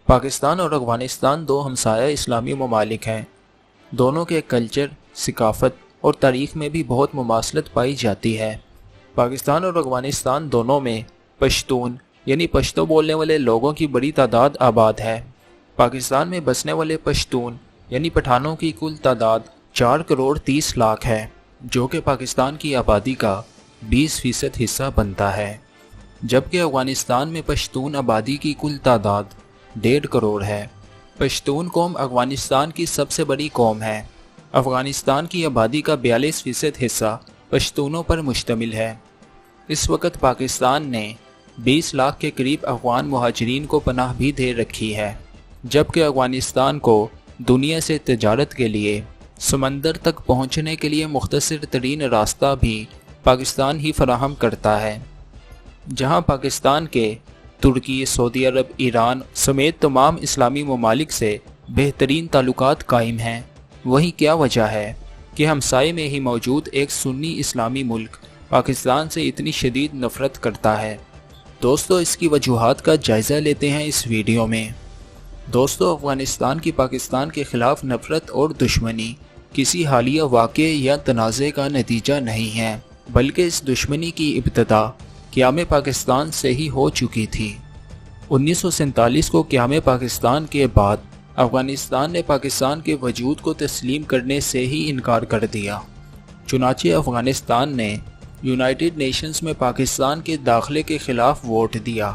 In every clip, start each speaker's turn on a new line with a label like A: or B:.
A: پاکستان اور افغانستان دو ہمسایہ اسلامی ممالک ہیں۔ دونوں کے کلچر، ثقافت اور تاریخ میں بھی بہت مماثلت پائی جاتی ہے۔ پاکستان اور افغانستان دونوں میں پشتون یعنی پشتو بولنے والے لوگوں کی بڑی تعداد آباد ہے۔ پاکستان میں بسنے والے پشتون یعنی پٹھانوں کی کل تعداد 4,30,00,000 ہے، جو کہ پاکستان کی آبادی کا 20% حصہ بنتا ہے، جبکہ افغانستان میں پشتون آبادی کی کل تعداد 1.5 کروڑ ہے۔ پشتون قوم افغانستان کی سب سے بڑی قوم ہے۔ افغانستان کی آبادی کا 42% حصہ پشتونوں پر مشتمل ہے۔ اس وقت پاکستان نے 20 لاکھ کے قریب افغان مہاجرین کو پناہ بھی دے رکھی ہے، جبکہ افغانستان کو دنیا سے تجارت کے لیے سمندر تک پہنچنے کے لیے مختصر ترین راستہ بھی پاکستان ہی فراہم کرتا ہے۔ جہاں پاکستان کے ترکی، سعودی عرب، ایران سمیت تمام اسلامی ممالک سے بہترین تعلقات قائم ہیں، وہیں کیا وجہ ہے کہ ہمسائے میں ہی موجود ایک سنی اسلامی ملک پاکستان سے اتنی شدید نفرت کرتا ہے؟ دوستو، اس کی وجوہات کا جائزہ لیتے ہیں اس ویڈیو میں۔ دوستو، افغانستان کی پاکستان کے خلاف نفرت اور دشمنی کسی حالیہ واقعے یا تنازع کا نتیجہ نہیں ہے، بلکہ اس دشمنی کی ابتدا قیام پاکستان سے ہی ہو چکی تھی۔ 1947 کو قیام پاکستان کے بعد افغانستان نے پاکستان کے وجود کو تسلیم کرنے سے ہی انکار کر دیا۔ چنانچہ افغانستان نے یونائیٹڈ نیشنز میں پاکستان کے داخلے کے خلاف ووٹ دیا۔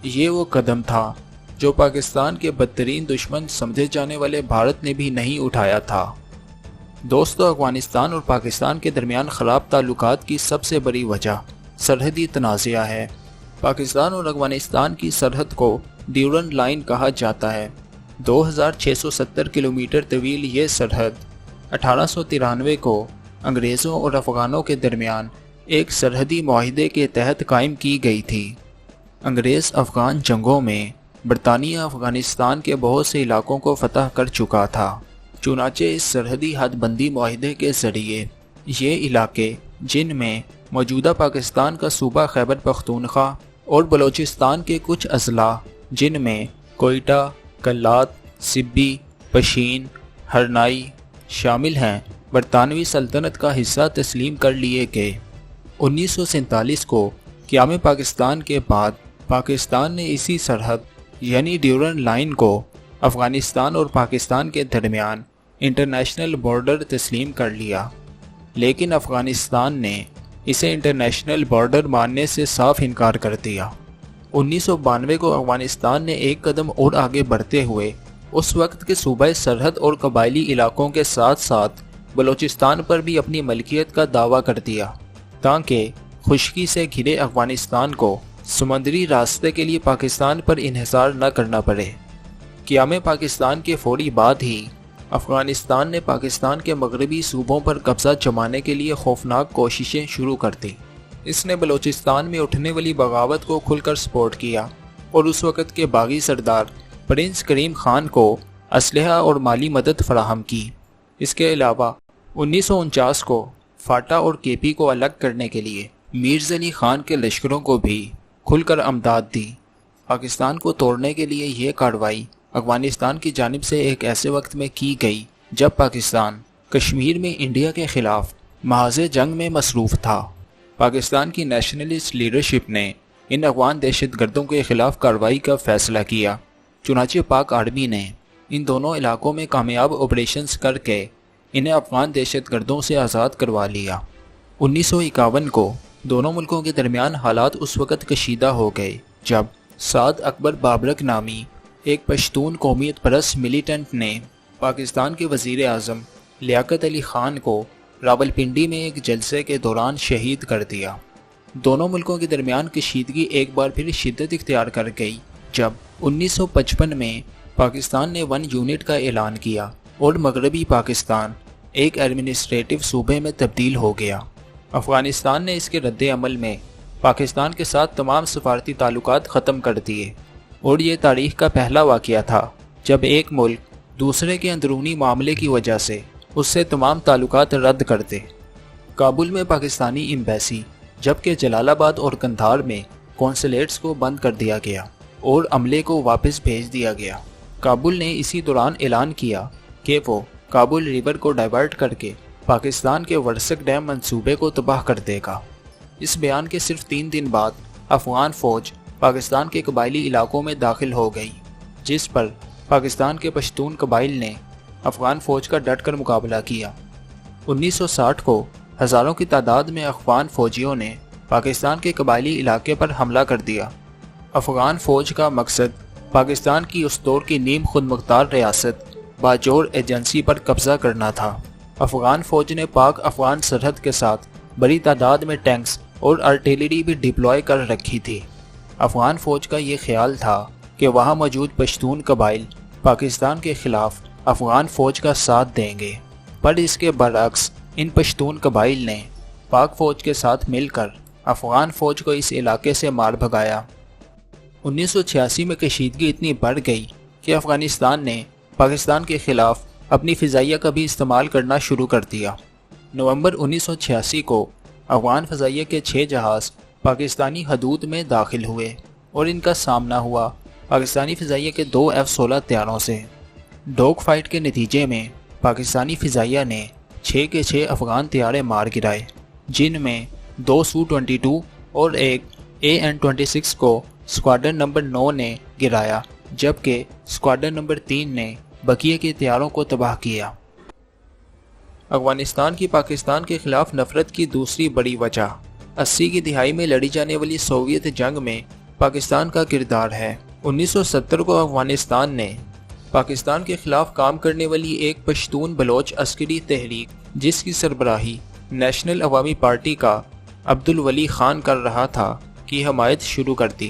A: یہ وہ قدم تھا جو پاکستان کے بدترین دشمن سمجھے جانے والے بھارت نے بھی نہیں اٹھایا تھا۔ دوستو، افغانستان اور پاکستان کے درمیان خراب تعلقات کی سب سے بڑی وجہ سرحدی تنازعہ ہے۔ پاکستان اور افغانستان کی سرحد کو ڈیورنڈ لائن کہا جاتا ہے۔ 2670 کلومیٹر طویل یہ سرحد 1893 کو انگریزوں اور افغانوں کے درمیان ایک سرحدی معاہدے کے تحت قائم کی گئی تھی۔ انگریز افغان جنگوں میں برطانیہ افغانستان کے بہت سے علاقوں کو فتح کر چکا تھا۔ چنانچہ اس سرحدی حد بندی معاہدے کے ذریعے یہ علاقے، جن میں موجودہ پاکستان کا صوبہ خیبر پختونخوا اور بلوچستان کے کچھ اضلاع جن میں کوئٹہ، کلات، سبی، پشین، ہرنائی شامل ہیں، برطانوی سلطنت کا حصہ تسلیم کر لیے گئے۔ 1947 کو قیام پاکستان کے بعد پاکستان نے اسی سرحد یعنی ڈیورنڈ لائن کو افغانستان اور پاکستان کے درمیان انٹرنیشنل بارڈر تسلیم کر لیا، لیکن افغانستان نے اسے انٹرنیشنل بارڈر ماننے سے صاف انکار کر دیا۔ 1992 کو افغانستان نے ایک قدم اور آگے بڑھتے ہوئے اس وقت کے صوبہ سرحد اور قبائلی علاقوں کے ساتھ ساتھ بلوچستان پر بھی اپنی ملکیت کا دعویٰ کر دیا، تاکہ خشکی سے گھرے افغانستان کو سمندری راستے کے لیے پاکستان پر انحصار نہ کرنا پڑے۔ قیام پاکستان کے فوری بعد ہی افغانستان نے پاکستان کے مغربی صوبوں پر قبضہ جمانے کے لیے خوفناک کوششیں شروع کر دیں۔ اس نے بلوچستان میں اٹھنے والی بغاوت کو کھل کر سپورٹ کیا اور اس وقت کے باغی سردار پرنس کریم خان کو اسلحہ اور مالی مدد فراہم کی۔ اس کے علاوہ 1949 کو فاٹا اور کے پی کو الگ کرنے کے لیے میرزا علی خان کے لشکروں کو بھی کھل کر امداد دی۔ پاکستان کو توڑنے کے لیے یہ کارروائی افغانستان کی جانب سے ایک ایسے وقت میں کی گئی جب پاکستان کشمیر میں انڈیا کے خلاف محاذ جنگ میں مصروف تھا۔ پاکستان کی نیشنلسٹ لیڈرشپ نے ان افغان دہشت گردوں کے خلاف کارروائی کا فیصلہ کیا۔ چنانچہ پاک آرمی نے ان دونوں علاقوں میں کامیاب آپریشنز کر کے انہیں افغان دہشت گردوں سے آزاد کروا لیا۔ 1951 کو دونوں ملکوں کے درمیان حالات اس وقت کشیدہ ہو گئے جب سعد اکبر بابرک نامی ایک پشتون قومیت پرست ملیٹنٹ نے پاکستان کے وزیر اعظم لیاقت علی خان کو راولپنڈی میں ایک جلسے کے دوران شہید کر دیا۔ دونوں ملکوں کے درمیان کشیدگی ایک بار پھر شدت اختیار کر گئی جب 1955 میں پاکستان نے 1 یونٹ کا اعلان کیا اور مغربی پاکستان ایک ایڈمنسٹریٹو صوبے میں تبدیل ہو گیا۔ افغانستان نے اس کے رد عمل میں پاکستان کے ساتھ تمام سفارتی تعلقات ختم کر دیے، اور یہ تاریخ کا پہلا واقعہ تھا جب ایک ملک دوسرے کے اندرونی معاملے کی وجہ سے اس سے تمام تعلقات رد کر دے۔ کابل میں پاکستانی ایمبیسی جبکہ جلال آباد اور قندھار میں کونسلیٹس کو بند کر دیا گیا۔ اور عملے کو واپس بھیج دیا گیا۔ کابل نے اسی دوران اعلان کیا کہ وہ کابل ریور کو ڈائیورٹ کر کے پاکستان کے ورسک ڈیم منصوبے کو تباہ کر دے گا۔ اس بیان کے صرف 3 دن بعد افغان فوج پاکستان کے قبائلی علاقوں میں داخل ہو گئی، جس پر پاکستان کے پشتون قبائل نے افغان فوج کا ڈٹ کر مقابلہ کیا۔ 1960 کو ہزاروں کی تعداد میں افغان فوجیوں نے پاکستان کے قبائلی علاقے پر حملہ کر دیا۔ افغان فوج کا مقصد پاکستان کی اس دور کی نیم خود مختار ریاست باجوڑ ایجنسی پر قبضہ کرنا تھا۔ افغان فوج نے پاک افغان سرحد کے ساتھ بڑی تعداد میں ٹینکس اور آرٹلری بھی ڈپلوائے کر رکھی تھی۔ افغان فوج کا یہ خیال تھا کہ وہاں موجود پشتون قبائل پاکستان کے خلاف افغان فوج کا ساتھ دیں گے، پر اس کے برعکس ان پشتون قبائل نے پاک فوج کے ساتھ مل کر افغان فوج کو اس علاقے سے مار بھگایا۔ 1986 میں کشیدگی اتنی بڑھ گئی کہ افغانستان نے پاکستان کے خلاف اپنی فضائیہ کا بھی استعمال کرنا شروع کر دیا۔ نومبر 1986 کو افغان فضائیہ کے 6 جہاز پاکستانی حدود میں داخل ہوئے اور ان کا سامنا ہوا پاکستانی فضائیہ کے 2 F-16 طیاروں سے۔ ڈوگ فائٹ کے نتیجے میں پاکستانی فضائیہ نے 6 کے 6 افغان طیارے مار گرائے، جن میں 2 Su-22 اور ایک AN-26 کو اسکواڈرن نمبر 9 نے گرایا، جبکہ اسکواڈرن نمبر 3 نے بقیہ کے طیاروں کو تباہ کیا۔ افغانستان کی پاکستان کے خلاف نفرت کی دوسری بڑی وجہ 80 کی دہائی میں لڑی جانے والی سوویت جنگ میں پاکستان کا کردار ہے۔ 1970 کو افغانستان نے پاکستان کے خلاف کام کرنے والی ایک پشتون بلوچ عسکری تحریک، جس کی سربراہی نیشنل عوامی پارٹی کا عبدالولی خان کر رہا تھا، کی حمایت شروع کر دی۔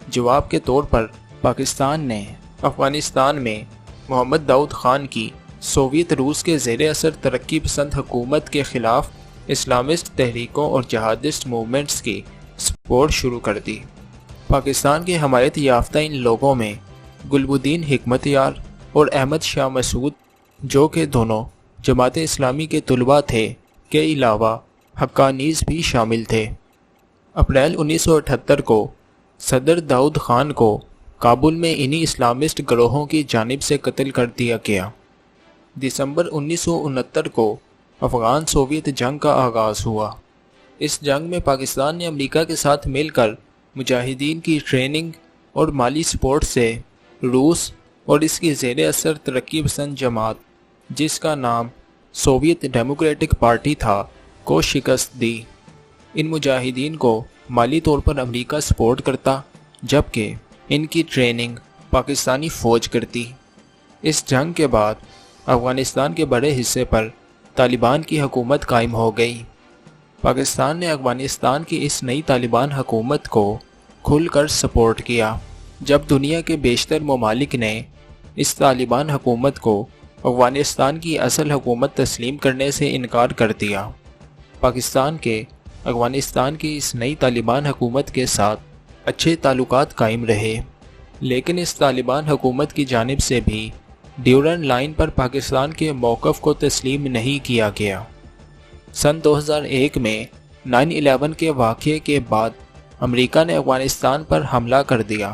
A: جواب کے طور پر پاکستان نے افغانستان میں محمد داؤد خان کی سوویت روس کے زیر اثر ترقی پسند حکومت کے خلاف اسلامسٹ تحریکوں اور جہادسٹ موومنٹس کی سپورٹ شروع کر دی۔ پاکستان کے حمایت یافتہ ان لوگوں میں گلب الدین حکمت یار اور احمد شاہ مسعود، جو کہ دونوں جماعت اسلامی کے طلباء تھے، کے علاوہ حقانیز بھی شامل تھے۔ اپریل 1978 کو صدر داؤد خان کو کابل میں انہی اسلامسٹ گروہوں کی جانب سے قتل کر دیا گیا۔ دسمبر 1969 کو افغان سوویت جنگ کا آغاز ہوا۔ اس جنگ میں پاکستان نے امریکہ کے ساتھ مل کر مجاہدین کی ٹریننگ اور مالی سپورٹ سے روس اور اس کی زیر اثر ترقی پسند جماعت، جس کا نام سوویت ڈیموکریٹک پارٹی تھا، کو شکست دی۔ ان مجاہدین کو مالی طور پر امریکہ سپورٹ کرتا، جبکہ ان کی ٹریننگ پاکستانی فوج کرتی۔ اس جنگ کے بعد افغانستان کے بڑے حصے پر طالبان کی حکومت قائم ہو گئی۔ پاکستان نے افغانستان کی اس نئی طالبان حکومت کو کھل کر سپورٹ کیا۔ جب دنیا کے بیشتر ممالک نے اس طالبان حکومت کو افغانستان کی اصل حکومت تسلیم کرنے سے انکار کر دیا، پاکستان کے افغانستان کی اس نئی طالبان حکومت کے ساتھ اچھے تعلقات قائم رہے، لیکن اس طالبان حکومت کی جانب سے بھی ڈیورنڈ لائن پر پاکستان کے موقف کو تسلیم نہیں کیا گیا۔ سن 2001 میں 9/11 کے واقعے کے بعد امریکہ نے افغانستان پر حملہ کر دیا،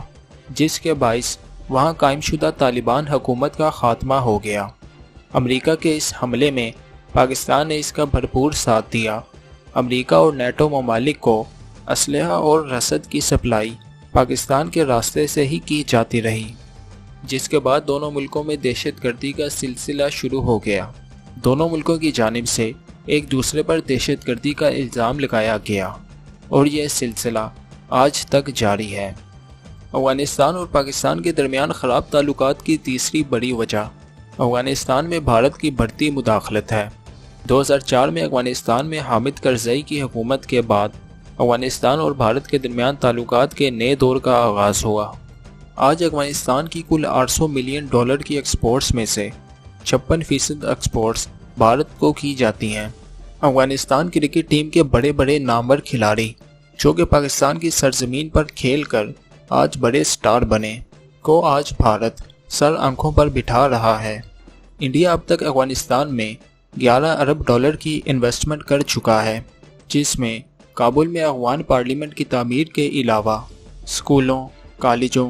A: جس کے باعث وہاں قائم شدہ طالبان حکومت کا خاتمہ ہو گیا۔ امریکہ کے اس حملے میں پاکستان نے اس کا بھرپور ساتھ دیا۔ امریکہ اور نیٹو ممالک کو اسلحہ اور رسد کی سپلائی پاکستان کے راستے سے ہی کی جاتی رہی، جس کے بعد دونوں ملکوں میں دہشت گردی کا سلسلہ شروع ہو گیا۔ دونوں ملکوں کی جانب سے ایک دوسرے پر دہشت گردی کا الزام لگایا گیا اور یہ سلسلہ آج تک جاری ہے۔ افغانستان اور پاکستان کے درمیان خراب تعلقات کی تیسری بڑی وجہ افغانستان میں بھارت کی بڑھتی مداخلت ہے۔ 2004 میں افغانستان میں حامد کرزئی کی حکومت کے بعد افغانستان اور بھارت کے درمیان تعلقات کے نئے دور کا آغاز ہوا۔ آج افغانستان کی کل $800 ملین کی ایکسپورٹس میں سے 56% ایکسپورٹس بھارت کو کی جاتی ہیں۔ افغانستان کرکٹ ٹیم کے بڑے بڑے نامور کھلاڑی، جو کہ پاکستان کی سرزمین پر کھیل کر آج بڑے سٹار بنے، کو آج بھارت سر آنکھوں پر بٹھا رہا ہے۔ انڈیا اب تک افغانستان میں $11 ارب کی انویسٹمنٹ کر چکا ہے، جس میں کابل میں افغان پارلیمنٹ کی تعمیر کے علاوہ اسکولوں، کالجوں،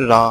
A: RA